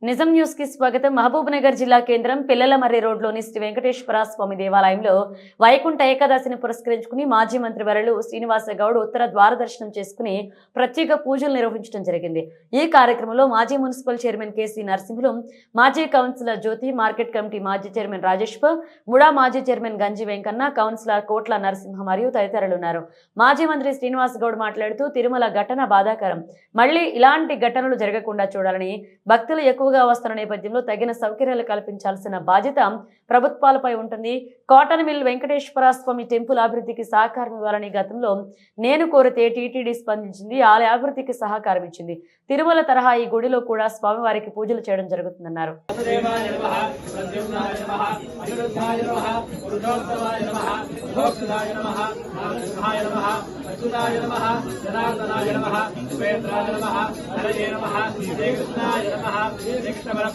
నిజం న్యూస్ కి స్వాగతం. మహబూబ్ నగర్ జిల్లా కేంద్రం పిల్లలమర్రి రోడ్లోని శ్రీ వెంకటేశ్వర స్వామి దేవాలయంలో వైకుంఠ ఏకాదశిని పురస్కరించుకుని మాజీ మంత్రి వరలు శ్రీనివాస గౌడ్ ఉత్తర ద్వార దర్శనం చేసుకుని ప్రత్యేక పూజలు నిర్వహించడం జరిగింది. ఈ కార్యక్రమంలో మాజీ మున్సిపల్ చైర్మన్ కేసీ నరసింహులు, మాజీ కౌన్సిలర్ జ్యోతి, మార్కెట్ కమిటీ మాజీ చైర్మన్ రాజేష్, ముడా మాజీ చైర్మన్ గంజి వెంకన్న, కౌన్సిలర్ కోట్ల నరసింహ మరియు తదితరులు ఉన్నారు. మాజీ మంత్రి శ్రీనివాస గౌడ్ మాట్లాడుతూ తిరుమల ఘటన బాధాకరం, మళ్లీ ఇలాంటి ఘటనలు జరగకుండా చూడాలని, భక్తులు ఎక్కువగా వస్తున్న నేపథ్యంలో తగిన సౌకర్యాలు కల్పించాల్సిన బాధ్యత ప్రభుత్వాలపై ఉంటుంది. కాటన్ మిల్ వెంకటేశ్వర స్వామి టెంపుల్ అభివృద్ధికి సహకారం ఇవ్వాలని గతంలో నేను కోరితే టీటీడీ స్పందించింది, ఆలయ అభివృద్ధికి సహకారం ఇచ్చింది. తిరుమల తరహా ఈ గుడిలో కూడా స్వామివారికి పూజలు చేయడం జరుగుతుందన్నారు.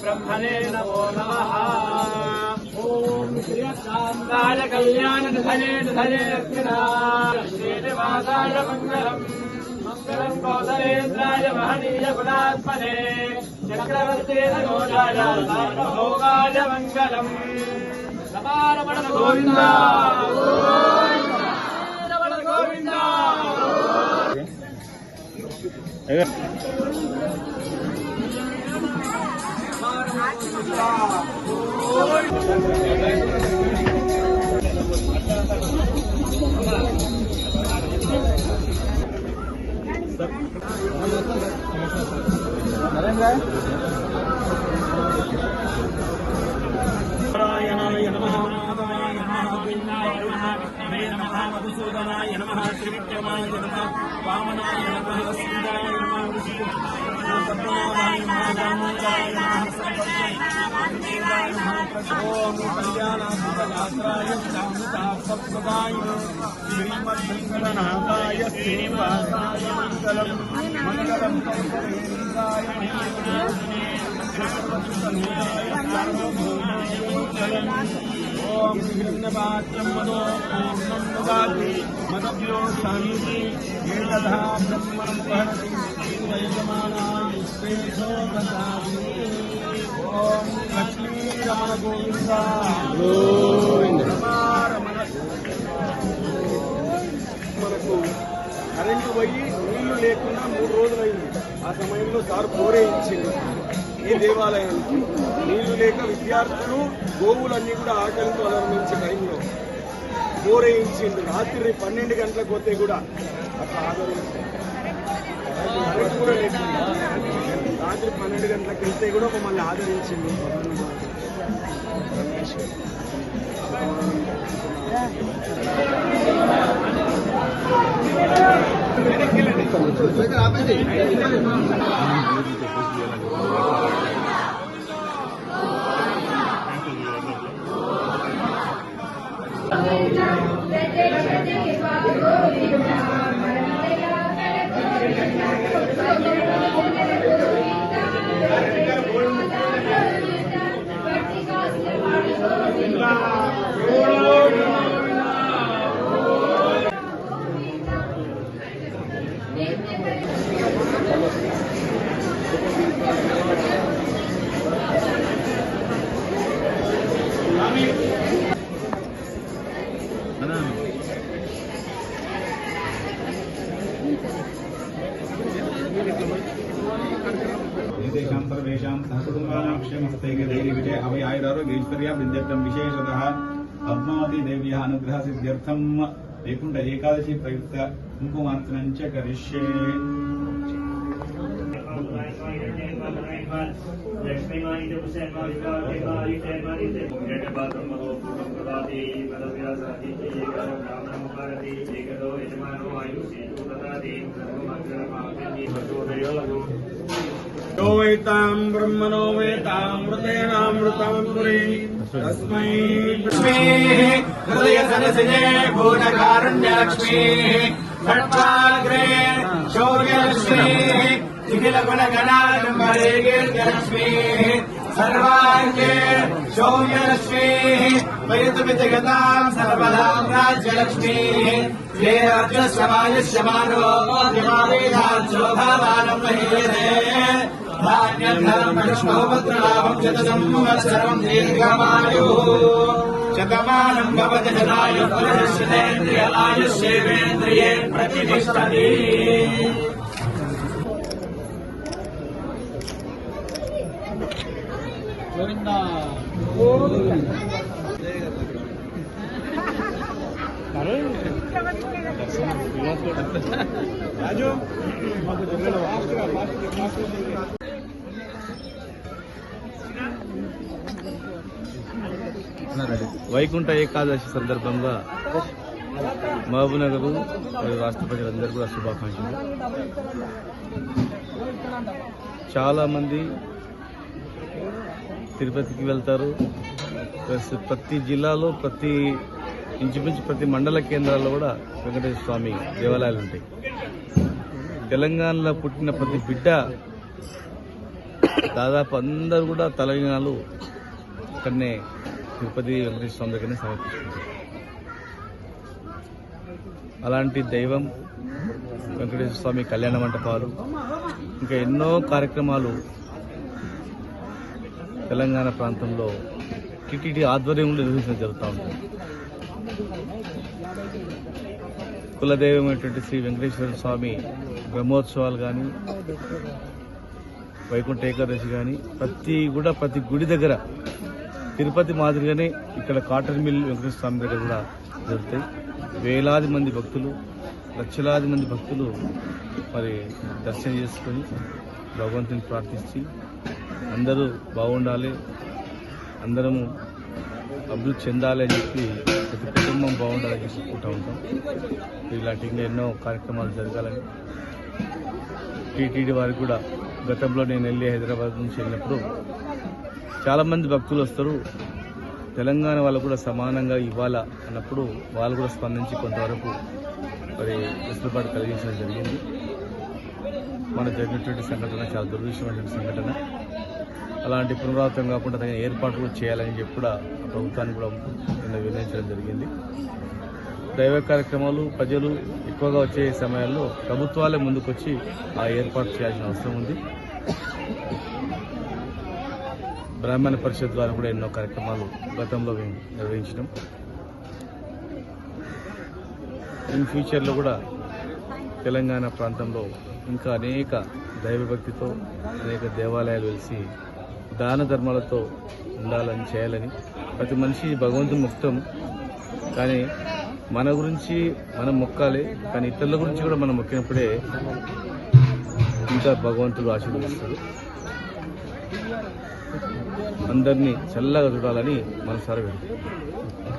ब्रह्मणे नमो नमः। ओम श्री शांताय कल्याण धने धने श्रीनिवासाय मंगलम मंगलम कौसलेन्द्राय महनीय गुणात्मने चक्रवर्ती नरोजाय सार्वभौमाय मंगलम। रमारमण गोविंदा रमण गोविंदा। नारायणाय नमः, माधवाय नमः, गोविन्दाय नमः, विष्णवे नमः, मधुसूदनाय नमः, त्रिविक्रमाय नमः, वामनाय नमः, वसुन्धराय नमः, पद्मनाभाय नमः, दामोदराय नमः, सरस्वत्यै नमः, ओम कल्याणाधिपगात्राय श्यामतापप्रदाय श्रीमद्वेंकटनाथाय श्रीनिवासाय मंगलम मंगलम कौसलेन्द्राय ओम विघ्नपात्रं मदो पूर्णं ददाति मदभ्यो शान्ति एतद्धा ब्रह्मणं पहरति वैजमानाय स्वेषो ददाति। ओम लक्ष्मी रमण गोविंदा మనకు కరెంటు పోయి నీళ్లు లేకుండా 3 రోజులైంది. ఆ సమయంలో సార్ బోరే ఇచ్చింది ఈ దేవాలయానికి. నీళ్లు లేక విద్యార్థులు గోవులన్నీ కూడా ఆకలితో అలర్మించే టైంలో బోరేయించిండు. రాత్రి 12 గంటలకు పోతే కూడా అట్లా ఆదరించింది. రాత్రి 12 గంటలకు వెళ్తే కూడా మమ్మల్ని ఆదరించింది. क्षेमस्थैर्यधैर्यविजय अभय आयुरारोग्य ऐश्वर्या विद्यर्थं विशेषतः पद्मावती देव्याः अनुग्रह सिद्ध्यर्थं वैकुंठ एकादशी प्रयुक्त कुंकुमार्चनं च करिष्ये। यो वैतां ब्रह्मणो वेतामृतेनामृतं पुरी तस्मै हृदय सरसिजे भूतकारुण्यलक्ष्मीः खट्वाग्रे शौर्यलक्ष्मीः निखिलगुणगणाडम्बरे कीर्त्यलक्ष्मीः सर्वाङ्गे शौर्यलक्ष्मीः परितुमितगतां सर्वदां राज्यलक्ष्मीः ये राज्यस्यमायुष्यमानो दिवावेदाच्छोभावानं महीयते శతమానం భవతి శతాయుః పురుషేంద్రియ ఆయుష్యేంద్రియే ప్రతిష్టతి. వైకుంఠ ఏకాదశి సందర్భంగా మహబూబ్నగర్ మరియు రాష్ట్ర ప్రజలందరూ కూడా శుభాకాంక్షలు. చాలామంది తిరుపతికి వెళ్తారు. ప్రతి జిల్లాలో ఇంచుమించు ప్రతి మండల కేంద్రాల్లో కూడా వెంకటేశ్వర స్వామి దేవాలయాలు ఉంటాయి. తెలంగాణలో పుట్టిన ప్రతి బిడ్డ దాదాపు అందరూ కూడా తెలంగాణలో ఇక్కడనే తిరుపతి వెంకటేశ్వర స్వామి దగ్గరనే సమర్పించుకుంటారు. అలాంటి దైవం వెంకటేశ్వర స్వామి కళ్యాణ మంటపాలు ఇంకా ఎన్నో కార్యక్రమాలు తెలంగాణ ప్రాంతంలో టిటిడి ఆధ్వర్యంలో నిర్వహించడం జరుగుతూ ఉంటుంది. కులదైవమైనటువంటి శ్రీ వెంకటేశ్వర స్వామి బ్రహ్మోత్సవాలు కానీ, వైకుంఠ ఏకాదశి కానీ ప్రతి గుడి దగ్గర తిరుపతి మాదిరిగానే ఇక్కడ కాటన్ మిల్ వెంకటేశ్వర స్వామి దగ్గర కూడా జరుగుతాయి. వేలాది మంది భక్తులు, లక్షలాది మంది భక్తులు మరి దర్శనం చేసుకొని భగవంతుని ప్రార్థించి అందరూ బాగుండాలి, అందరము అభివృద్ధి చెందాలి అని చెప్పి ప్రతి కుటుంబం బాగుండాలని చెప్పుకుంటూ ఉంటాం. ఇలాంటి ఇంకా ఎన్నో కార్యక్రమాలు జరగాలని టీటీడీ వారికి కూడా గతంలో నేను వెళ్ళి హైదరాబాద్ నుంచి వెళ్ళినప్పుడు చాలామంది భక్తులు వస్తారు, తెలంగాణ వాళ్ళు కూడా సమానంగా ఇవ్వాలా అన్నప్పుడు వాళ్ళు కూడా స్పందించి కొంతవరకు మరి వెసులుబాటు కలిగించడం జరిగింది. మనకు జరిగినటువంటి సంఘటన చాలా దురదృష్టమైనటువంటి సంఘటన. అలాంటి పునరావృతం కాకుండా తగిన ఏర్పాట్లు చేయాలని చెప్పి కూడా ప్రభుత్వాన్ని కూడా నిన్న నిర్ణయించడం జరిగింది. దైవ కార్యక్రమాలు ప్రజలు ఎక్కువగా వచ్చే సమయాల్లో ప్రభుత్వాలే ముందుకొచ్చి ఆ ఏర్పాటు చేయాల్సిన అవసరం ఉంది. బ్రాహ్మణ పరిషత్ ద్వారా కూడా ఎన్నో కార్యక్రమాలు గతంలో మేము నిర్వహించడం, ఇన్ ఫ్యూచర్లో కూడా తెలంగాణ ప్రాంతంలో ఇంకా అనేక దైవభక్తితో అనేక దేవాలయాలు వెలిసి దాన ధర్మాలతో ఉండాలని చేయాలని. ప్రతి మనిషి భగవంతుని మొక్కుతాం, కానీ మన గురించి మనం మొక్కాలి, కానీ ఇతరుల గురించి కూడా మనం మొక్కినప్పుడే ఇంకా భగవంతుడు ఆశీర్వదిస్తాడు. అందరినీ చల్లగా చూడాలని మనసారా వేడుకుంటున్నాం.